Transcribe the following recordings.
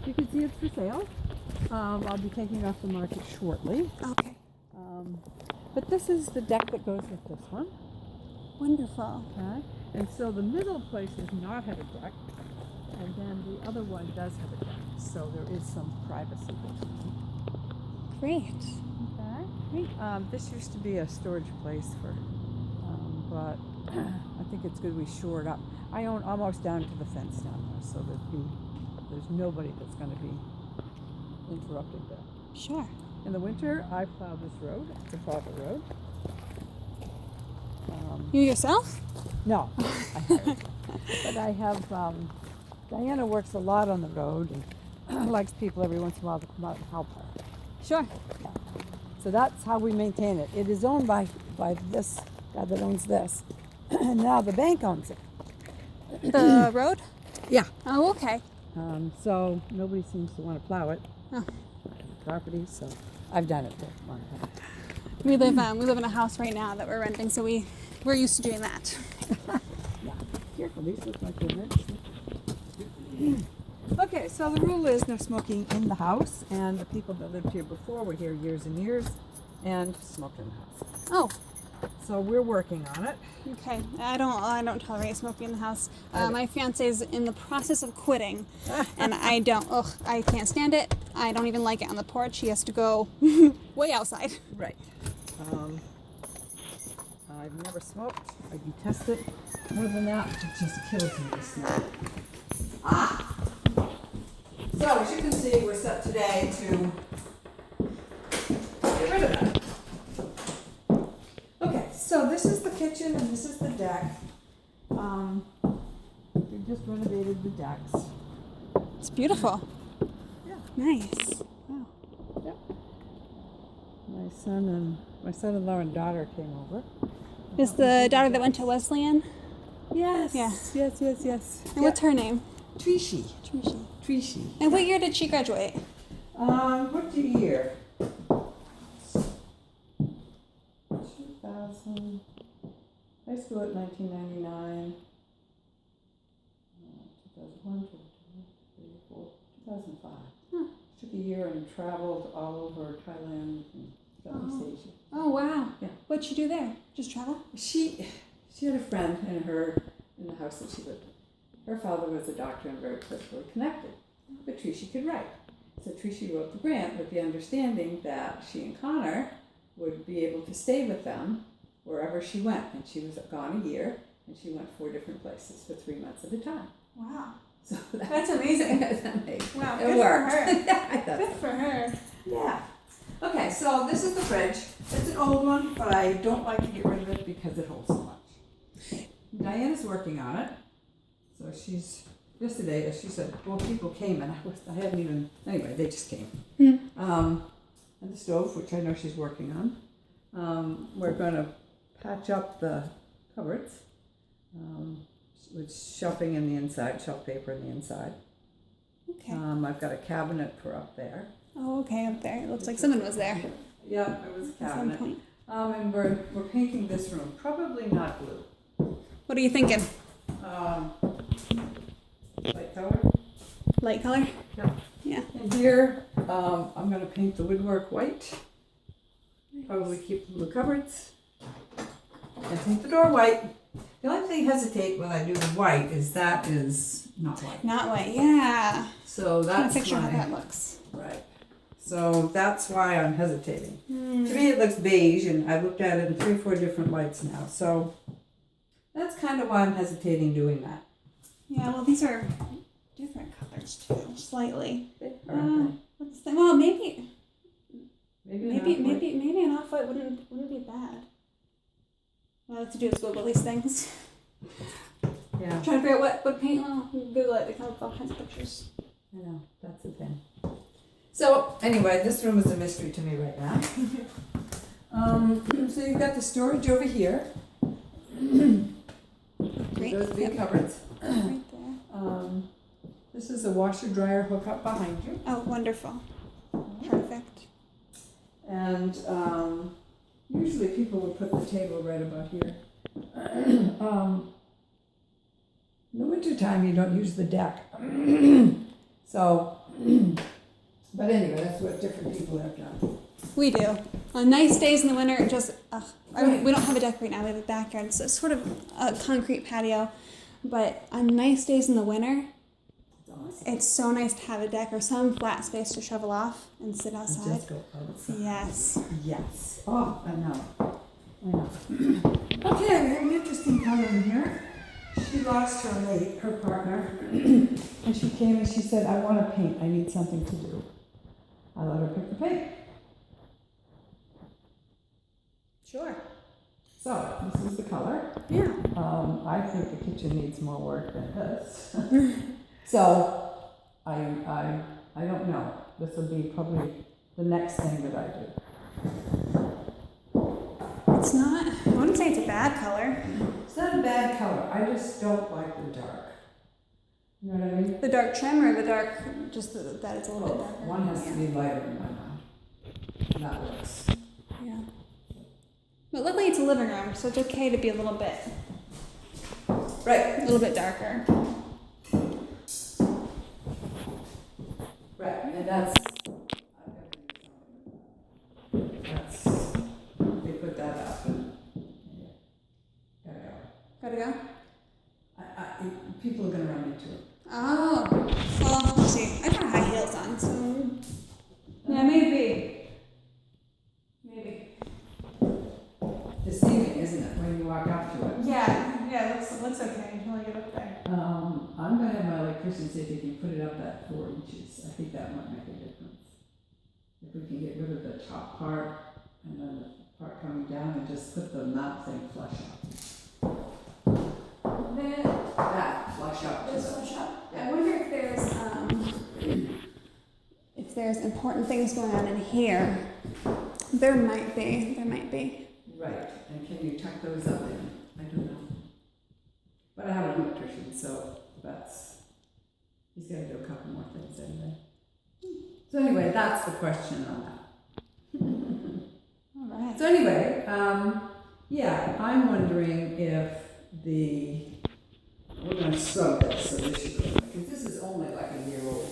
You can see it's for sale. I'll be taking it off the market shortly. Okay. But this is the deck that goes with this one. Wonderful. Okay. And so the middle place does not have a deck, and then the other one does have a deck. So there is some privacy between. Great. Okay. Great. This used to be a storage place but I think it's good we shore it up. I own almost down to the fence down there, so there's nobody that's going to be interrupted there. Sure. In the winter, I plow this road. It's a private road. You yourself? No, I hired. But I have, Diana works a lot on the road and likes people every once in a while to come out and help her. Sure. Yeah. So that's how we maintain it. It is owned by this guy that owns this. And now the bank owns it. The road? Yeah. Oh, okay. So nobody seems to want to plow it. Oh. Property, so I've done it for a long time. We live in a house right now that we're renting, so we're used to doing that. Yeah. Careful, these look like they're meant to. Okay, so the rule is no smoking in the house, and the people that lived here before were here years and years and smoked in the house. Oh, So we're working on it. okay. I don't tolerate smoking in the house. My fiance's in the process of quitting, and I can't stand it. I don't even like it on the porch. He has to go way outside. Right. I've never smoked. I detest it. More than that, it just kills me to smoke. So as you can see, we're set today to get rid of that. Okay, so this is the kitchen and this is the deck. We just renovated the decks. It's beautiful. Yeah. Nice. Wow. Yep. My son-in-law and daughter came over. Is the daughter that went to Wesleyan? Yes. Yeah. Yes. And what's her name? Trishi. Trishi. Trishi. And what year did she graduate? What year? 2000. High school at 1999. 2001, 2005. Huh. Took a year and traveled all over Thailand and Southeast Asia. Oh, wow. Yeah. What'd she do there? Just travel? She had a friend in the house that she lived in. Her father was a doctor and very closely connected. But Trishi could write. So Trishi wrote the grant with the understanding that she and Connor would be able to stay with them wherever she went. And she was gone a year, and she went 4 different places for 3 months at a time. Wow. So That's amazing. That's amazing. Wow, It good worked. for her. Yeah, I thought Good so. for her. Yeah. Okay, so this is the fridge. It's an old one, but I don't like to get rid of it because it holds so much. Diana's working on it. So yesterday, she said, well, people came and I hadn't even, anyway, they just came. And the stove, which I know she's working on. We're going to patch up the cupboards with shelving in the inside, shelf paper in the inside. Okay. I've got a cabinet for up there. Oh, okay, up there. It looks like someone was there Yeah, it was a at some cabinet. point. And we're painting this room, probably not blue. What are you thinking? Light color. Light color? Yeah. Yeah. And here, I'm going to paint the woodwork white. Probably keep the blue cupboards. And paint the door white. The only thing I hesitate when I do the white is that is not white. Not white, yeah. So Can I that's picture how that looks? right. So that's why I'm hesitating. To me, it looks beige, and I looked at it in 3 or 4 different lights now. So that's kind of why I'm hesitating doing that. Yeah, well, these are different colors too, slightly. Aren't Let's think. Well, maybe they? maybe an off-white wouldn't be bad. What I like to do is Google these things. Yeah, Trying to figure out what paint. Well, Google it. They come up with all kinds of pictures. I know. That's the thing. So anyway, this room is a mystery to me right now. So you've got the storage over here. Great. Those big cupboards. Right there. This is a washer dryer hookup behind you. Oh, wonderful. Perfect. And usually people would put the table right about here. In the wintertime, you don't use the deck. So But anyway, that's what different people have done. We do. On nice days in the winter, it just, we don't have a deck right now. We have a backyard. It's sort of a concrete patio. But on nice days in the winter, it's so nice to have a deck or some flat space to shovel off and sit outside. Just go outside. Yes. Yes. Oh, I know. Okay, we have an interesting color in here. She lost her mate, her partner, and she came and she said, I want to paint. I need something to do. I let her pick the paint. Sure. So, this is the color. Yeah. I think the kitchen needs more work than this. So, I don't know. This will be probably the next thing that I do. It's not, I wouldn't say it's a bad color. It's not a bad color. I just don't like the dark. You know what I mean? The dark trim or the dark, just that it's a little bit darker? One has to be lighter in my mind. That works. Yeah. But luckily it's a living room, so it's okay to be a little bit darker. Right, and that's, they put that up and, gotta go. Gotta go? People are gonna run into it. Oh, well, let's see. I got high heels on, so yeah, maybe. Deceiving, isn't it, when you walk up to it? Yeah, it looks okay until I get up there. I'm gonna have my electrician see if he can put it up that 4 inches. I think that might make a difference. If we can get rid of the top part and then the part coming down and just put the mount thing flush up. That flush up. This flush up. Yeah. I wonder if there's important things going on in here. There might be. Right, and can you tuck those up in? I don't know. But I have an electrician, so he's gonna do a couple more things anyway. So anyway, that's the question on that. All right. So anyway, yeah, I'm wondering if we're gonna scrub this, so this should go, because this is only like a year old.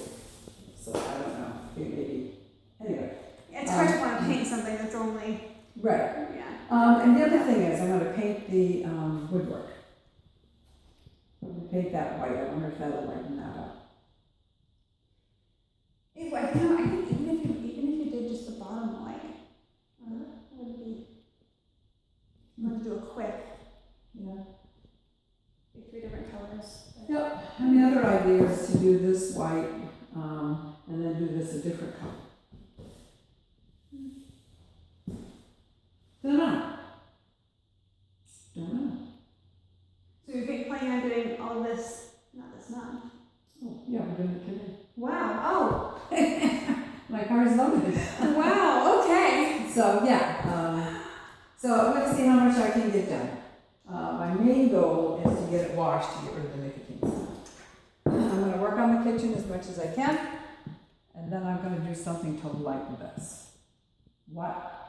So I don't know, maybe, anyway. It's hard to want to paint something that's only, Right. yeah. And the other thing is, I'm gonna paint the woodwork. I'm gonna paint that white. I wonder if that'll lighten that up. I think even if you did just the bottom white, it would be. You want to do a quick, Yeah. 3 different colors. Yep. And the other idea is to do this white, and then do this a different color. Don't know. So you're planning on doing all this, not this month? Oh, yeah, we're doing it today. Wow. My car's loaded. Oh. Wow. Okay. So yeah, so let's see how much I can get done. My main goal is to get it washed to get rid of the nicotine stuff. I'm going to work on the kitchen as much as I can, and then I'm going to do something to lighten this. What?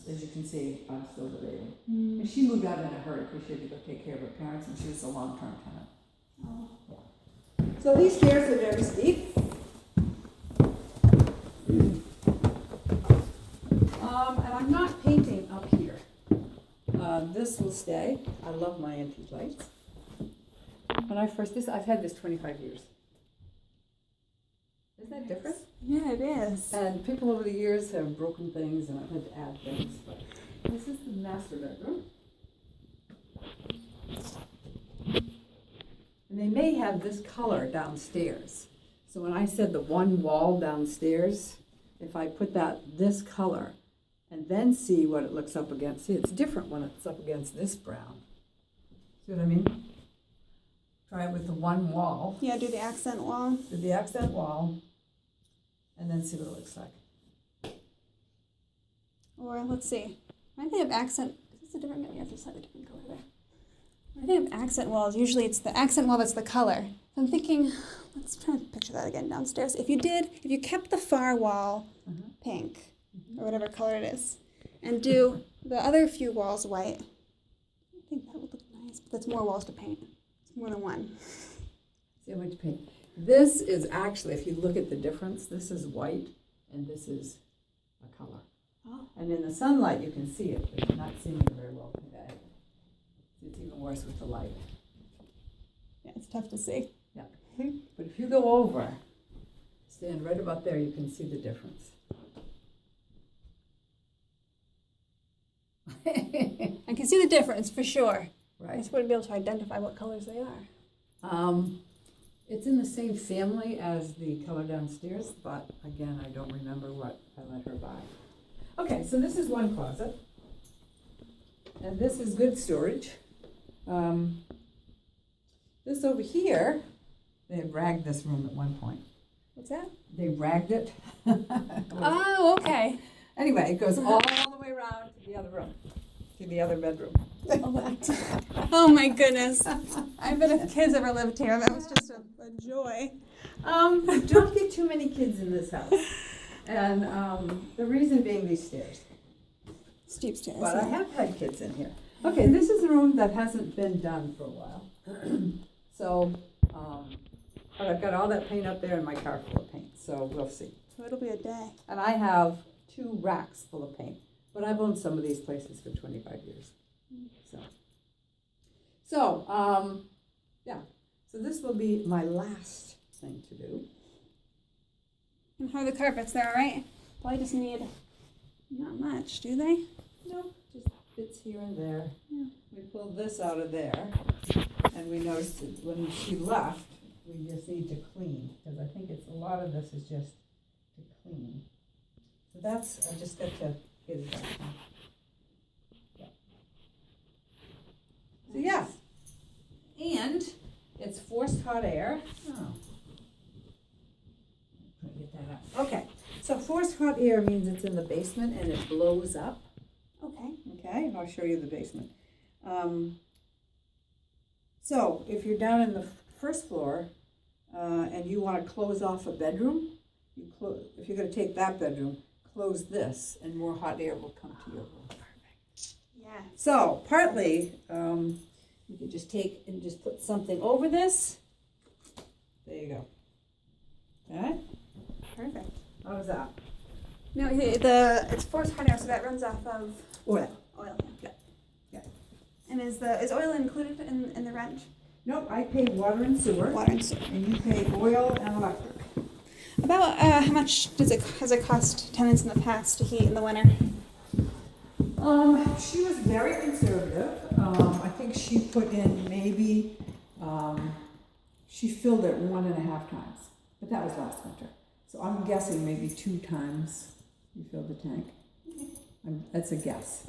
As you can see, I'm still debating. And she moved out in a hurry because she had to go take care of her parents, and she was a long-term tenant. Oh. So these stairs are very steep. And I'm not painting up here. This will stay. I love my antique lights. When I've had this 25 years. Isn't that different? Yeah, it is. And people over the years have broken things and I've had to add things, but this is the master bedroom. And they may have this color downstairs. So when I said the one wall downstairs, if I put this color and then see what it looks up against, see, it's different when it's up against this brown. See what I mean? Try it with the one wall. Yeah, do the accent wall. Do the accent wall, and then see what it looks like. Or let's see. I think of accent. Is this a different? Yeah, it's a slightly different color there. I think of accent walls. Usually, it's the accent wall that's the color. I'm thinking. Let's try to picture that again downstairs. If you kept the far wall pink or whatever color it is, and do the other few walls white, I think that would look nice. But that's more walls to paint. It's more than one. See, I went to paint. This is actually, if you look at the difference, this is white and this is a color. Oh. And in the sunlight, you can see it, but you're not seeing it very well today. It's even worse with the light. Yeah, it's tough to see. Yeah. But if you go over, stand right about there, you can see the difference. I can see the difference for sure. I Right. just wouldn't be able to identify what colors they are. It's in the same family as the color downstairs, but again, I don't remember what I let her buy. Okay, so this is one closet. And this is good storage. This over here, they had ragged this room at one point. What's that? They ragged it. Oh, okay. Anyway, it goes all the way around to the other room, to the other bedroom. Oh my goodness. I bet if kids ever lived here, that was just a joy. Don't get too many kids in this house. And the reason being these stairs. Steep stairs. But I have had kids in here. Okay, this is a room that hasn't been done for a while. So, but I've got all that paint up there and my car full of paint, so we'll see. So it'll be a day. And I have 2 racks full of paint, but I've owned some of these places for 25 years. So, yeah. So this will be my last thing to do. And how are the carpets? They're all right? Probably just need not much, do they? No, just bits here and there. Yeah. We pulled this out of there, and we noticed that when she left, we just need to clean, because I think it's, a lot of this is just to clean. So that's, I just got to get it back. Yeah. So yes, and it's forced hot air. Oh. Let me get that up. Okay, so forced hot air means it's in the basement and it blows up. Okay. Okay, and I'll show you the basement. So if you're down in the first floor and you want to close off a bedroom, if you're going to take that bedroom, close this and more hot air will come to your room. Yeah. So partly, you could just take and just put something over this. There you go. Okay, Perfect. how was that? No, it's forced hot air, so that runs off of Oil. oil. Yeah. Yeah. And is oil included in the rent? Nope, I pay water and sewer, Water and sewer. and you pay oil and electric. About how much has it cost tenants in the past to heat in the winter? She was very conservative. I think she put in maybe, she filled it 1.5 times, but that was last winter. So I'm guessing maybe 2 times you filled the tank. That's a guess.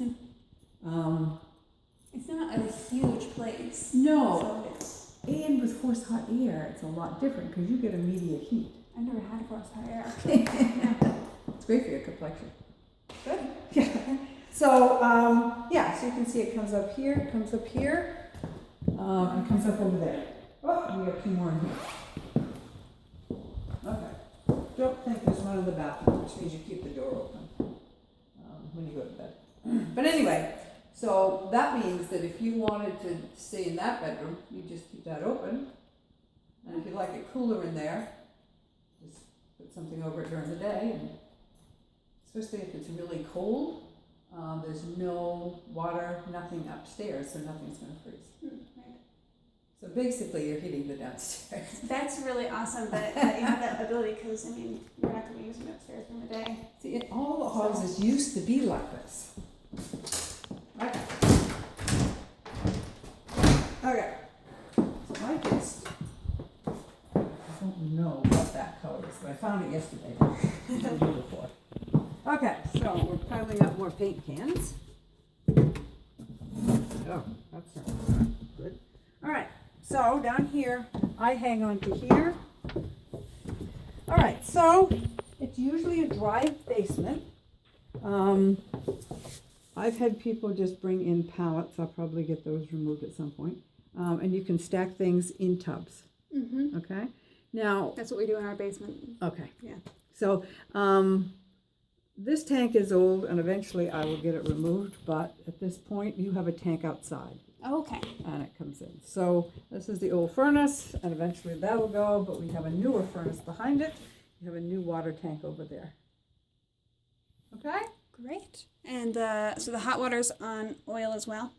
It's not a huge place. No, So it's, and with forced hot air, it's a lot different because you get immediate heat. I've never had forced hot air. It's great for your complexion. Good. Yeah. So, yeah, so you can see it comes up here, and comes up over there. Oh, we got 2 more in here. Okay. Don't think there's one in the bathroom, which means you keep the door open when you go to bed. But anyway, so that means that if you wanted to stay in that bedroom, you just keep that open. And if you like it cooler in there, just put something over it during the day. And especially if it's really cold, there's no water, nothing upstairs, so nothing's going to freeze. Right. So basically, you're heating the downstairs. That's really awesome that you have that ability, because, I mean, we're not going to be using it upstairs during the day. See, all the houses used to be like this. Okay. Okay. So I just, I don't know what that color is, but I found it yesterday. The day before. Okay, so we're piling up more paint cans. Oh, that's not good. All right, so down here, I hang on to here. All right, so it's usually a dry basement. I've had people just bring in pallets. I'll probably get those removed at some point. And you can stack things in tubs. Mm-hmm. Okay. Now. That's what we do in our basement. Okay. Yeah. So this tank is old, and eventually I will get it removed. But at this point, you have a tank outside. Oh, okay. and it comes in. So this is the old furnace, and eventually that will go, but we have a newer furnace behind it. We have a new water tank over there. Okay? Great. And so the hot water's on oil as well?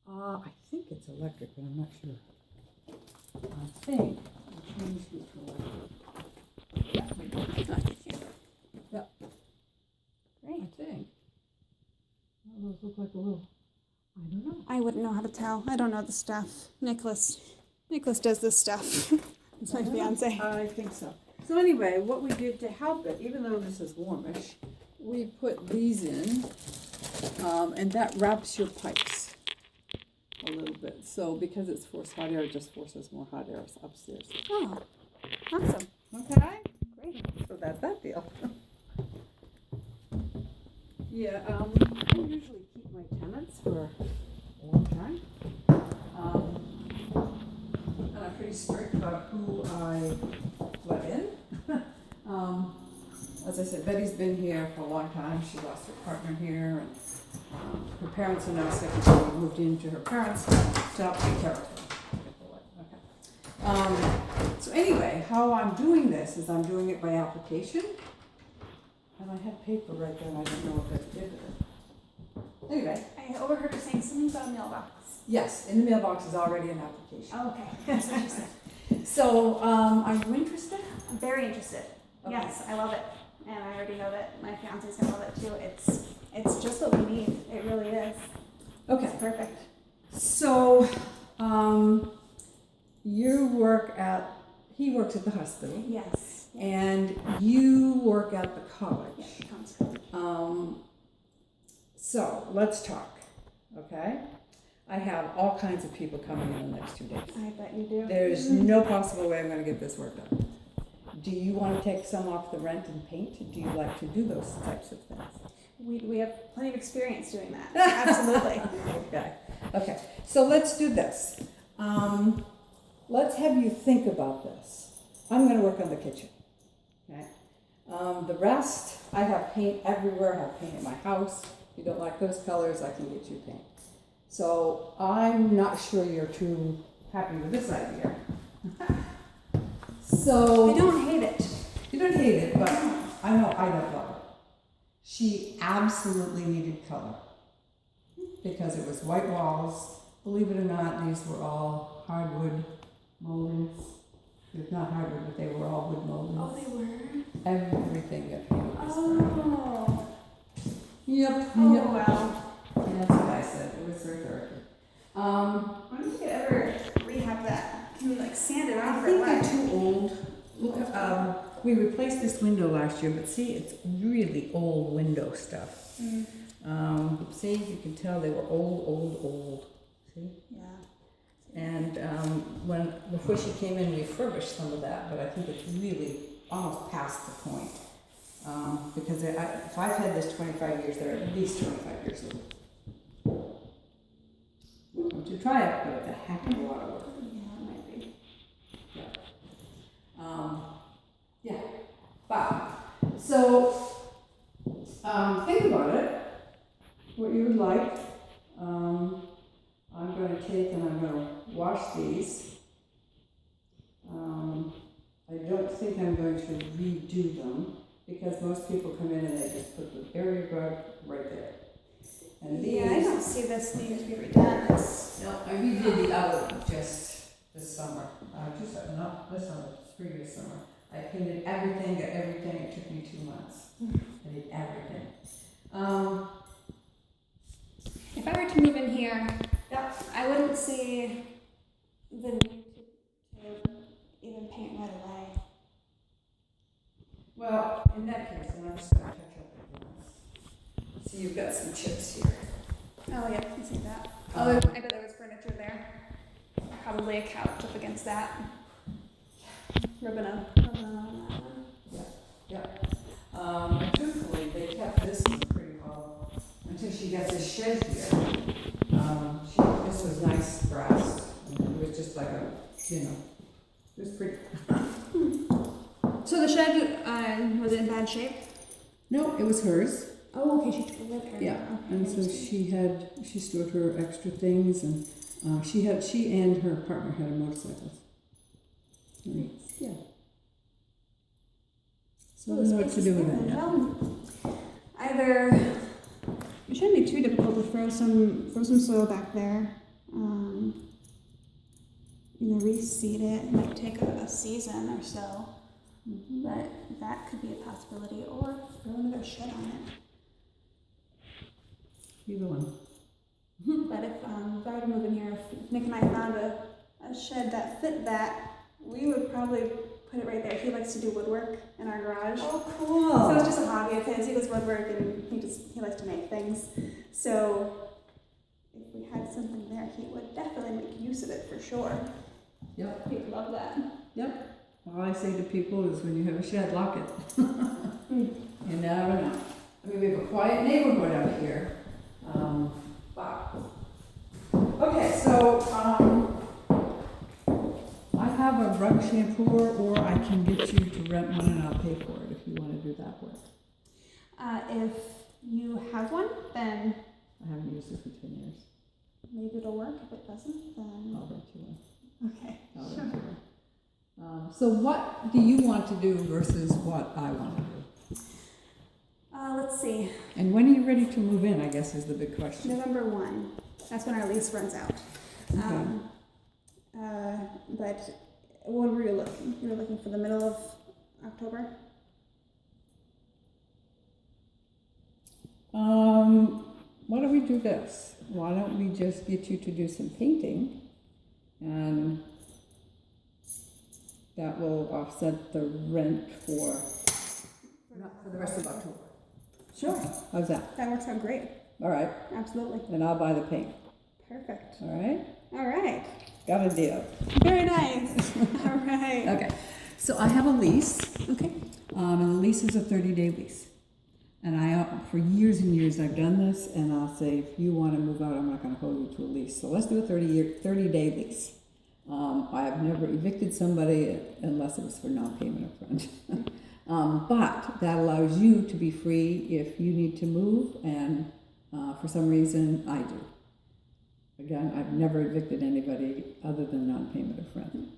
I think it's electric, but I'm not sure. I think I changed it to electric. Yeah, we do. Yeah, Great. I think. Those look like a little, I don't know. I wouldn't know how to tell. I don't know the stuff. Nicholas does this stuff. It's my fiance. I think so. So anyway, what we did to help it, even though this is warmish, we put these in, and that wraps your pipes a little bit. So because it's forced hot air, it just forces more hot air upstairs. Oh, awesome. Okay? Great. So that's that deal. Yeah, we don't usually keep my tenants for a long time. And I'm pretty strict about who I let in. As I said, Betty's been here for a long time. She lost her partner here, and her parents are now sick, so we moved into her parents' to help take care of her. Okay. So anyway, how I'm doing this is I'm doing it by application. And I had paper right there, and I don't know if I did it. Anyway. I overheard her saying something about a mailbox. Yes, in the mailbox is already an application. Oh, okay. That's what you said. So, are you interested? I'm very interested. Okay. Yes, I love it. And I already know that my fiance's gonna love it too. It's just what we need. It really is. Okay. It's perfect. So, he works at the hospital. Yes. And you work at the college. Yes, Tom's college. So, let's talk, okay? I have all kinds of people coming in the next 2 days. I bet you do. There's no possible way I'm going to get this work done. Do you want to take some off the rent and paint? Do you like to do those types of things? We have plenty of experience doing that. Absolutely. Okay. So let's do this. Let's have you think about this. I'm going to work on the kitchen. Okay. The rest, I have paint everywhere. I have paint in my house. If you don't like those colors, I can get you paint. So I'm not sure you're too happy with this idea. So I don't hate it. you don't hate it, but I know I don't love it. She absolutely needed color because it was white walls. Believe it or not, these were all hardwood moldings. It's not hardwood, but they were all wood moldings. Oh, they were? Everything got painted this Oh. Yep. Oh, Yep. wow. Yeah, that's what I said. It was very dark. I don't think you could ever rehab that. Can you like sand it I off think or they're what? too old. Look, we replaced this window last year, but see, it's really old window stuff. See, you can tell they were old. See? Yeah. And before she came in, we refurbished some of that, but I think it's really almost past the point. Because if I've had this 25 years, they're at least 25 years old. To try it, but it's a heck of a lot of work. Yeah, it might be. Yeah. But, so, think about it, what you would like. I'm going to take and I'm going to wash these. I don't think I'm going to redo them because most people come in and they just put the area rug right there. And these, Yeah, I don't see this needing to be redone. no, I redid the other one just this summer. Not this summer, previous summer. I painted everything, got everything. It took me 2 months. I did everything. If I were to move in here, I wouldn't see the need to even paint right away. Well, in that case, then I'm just going to touch up the ones. See, you've got some chips here. Oh yeah, I see that. Oh, I bet there was furniture there. Probably a couch up against that. Rubbing on that one. Yeah. Truthfully, they kept this one pretty well until she got this shed here. This was nice grass. It was just like it was pretty. So the shed was it in bad shape? No, it was hers. Oh, okay, she took it with her. Yeah, and so she stored her extra things, and She and her partner had a motorcycle. Yeah. So I don't know what to do with it yet. Well, either it shouldn't be too difficult to throw some soil back there. Reseed it. It might take a season or so, but that could be a possibility. Or throw another shed on it. Either one. But if I were to move in here, if Nick and I found a shed that fit that, we would probably put it right there. He likes to do woodwork in our garage. Oh, cool. So it's just a hobby of his. He does woodwork and he likes to make things. So if we had something there, he would definitely make use of it for sure. Yep. He'd love that. Yep. All I say to people is when you have a shed, lock it. You never know. I mean, we have a quiet neighborhood out here. But okay, so I have a rug shampooer, or I can get you to rent one and I'll pay for it if you want to do that work. If you have one, then I haven't used it for 10 years. maybe it'll work. If it doesn't, then I'll rent you one. okay. I'll Sure. rent you one. So what do you want to do versus what I want to do? Let's see. And when are you ready to move in, I guess, is the big question. November 1. That's when our lease runs out. But when were you looking? You were looking for the middle of October? Why don't we do this? Why don't we just get you to do some painting, and that will offset the rent for the rest of October. Sure. How's that? That works out great. All right. Absolutely. Then I'll buy the paint. Perfect. All right? All right. Got a deal. Very nice. All right. Okay. So I have a lease, Okay. and the lease is a 30-day lease. And for years and years, I've done this, and I'll say, if you want to move out, I'm not going to hold you to a lease. So let's do a 30-day lease. I have never evicted somebody unless it was for non-payment of rent. But that allows you to be free if you need to move, and for some reason, I do. Again, I've never evicted anybody other than non-payment of rent.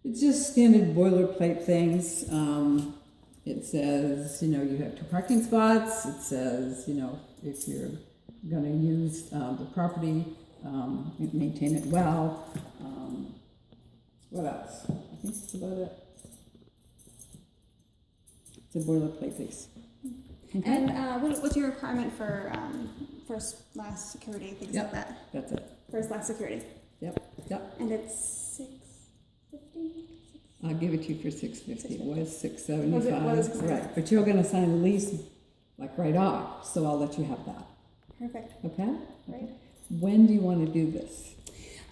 It's just standard boilerplate things. It says, you have 2 parking spots. It says, if you're going to use the property, maintain it well. What else? I think that's about it. It's a boilerplate lease. Okay. And what's your requirement for first, last security, things like that? That's it. First, last security. Yep. And it's $650? I'll give it to you for $650. It was $675. Was it right? But you're going to sign the lease like right off, so I'll let you have that. Perfect. Okay. Great. When do you want to do this?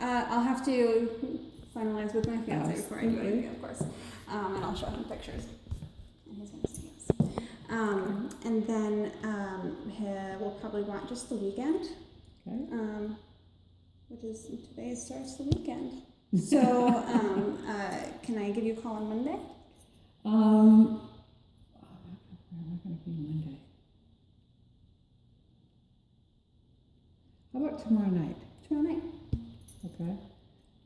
I'll have to finalize with my fiance before I do Absolutely. anything, of course. And I'll show him pictures. And he's going to say yes. And then we'll probably want just the weekend. Okay. Which is today starts the weekend. So can I give you a call on Monday? I'm not going to be Monday. How about tomorrow night? Tomorrow night. Okay.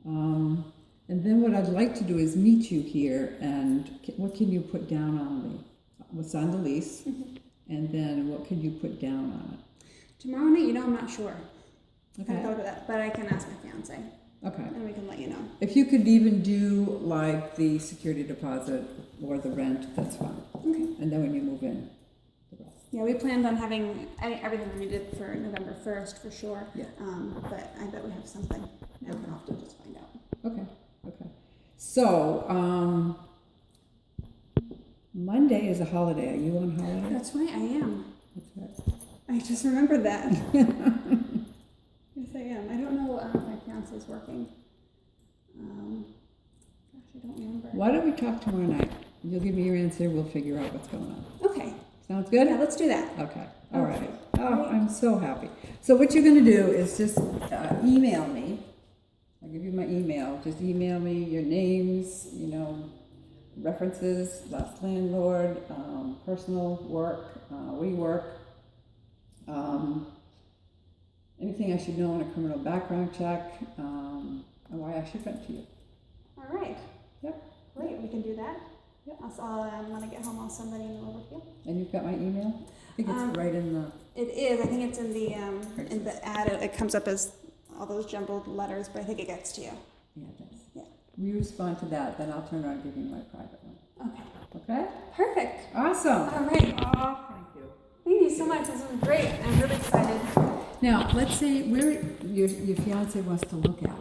And then what I'd like to do is meet you here, and what can you put down on what's on the lease, and then what can you put down on it? Tomorrow night, I'm not sure. Okay. I haven't thought about that, but I can ask my fiance, Okay. and we can let you know. If you could even do like the security deposit or the rent, that's fine. Okay. And then when you move in, the rest. Yeah, we planned on having everything we needed for November 1st for sure. Yeah. But I bet we have something. Now we'll have to just find out. Okay. So, Monday is a holiday. Are you on holiday? That's right, I am. That's right. I just remembered that. Yes, I am. I don't know if my fiance's working. Gosh, I don't remember. Why don't we talk tomorrow night? You'll give me your answer. We'll figure out what's going on. Okay. Sounds good? Yeah, let's do that. Okay. All Okay. right. Oh, I'm so happy. So what you're going to do is just email me. I'll give you my email. Just email me your names, references, last landlord, personal work, we work, anything I should know on a criminal background check, and why I should rent to you. All right. Yep. Great, we can do that. Yep. When I get home, I'll send that email over to you. And you've got my email? I think it's right in the... It is. I think it's in the ad. It comes up as all those jumbled letters, but I think it gets to you. Yeah, it does. Yeah. You respond to that, then I'll turn around and give you my private one. Okay. Okay? Perfect. Awesome. All right. Oh, thank you. Thank you so much. This was great. I'm really excited. Now, let's say your fiance wants to look at it.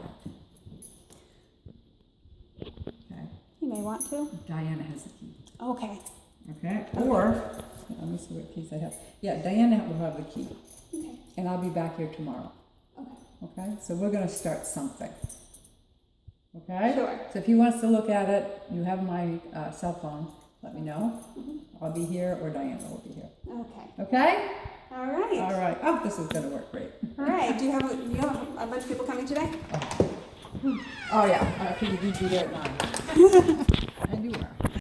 Okay. You may want to. Diana has the key. Okay. Okay. Or, let me see what keys I have. Yeah, Diana will have the key. Okay. And I'll be back here tomorrow. Okay. Okay? So we're going to start something. Okay? Sure. So if he wants to look at it, you have my cell phone. Let me know. I'll be here or Diana will be here. Okay. Okay? All right. All right. Oh, this is going to work great. All right. Do you have a bunch of people coming today? Oh, yeah. I figured you'd be there at 9. And you are.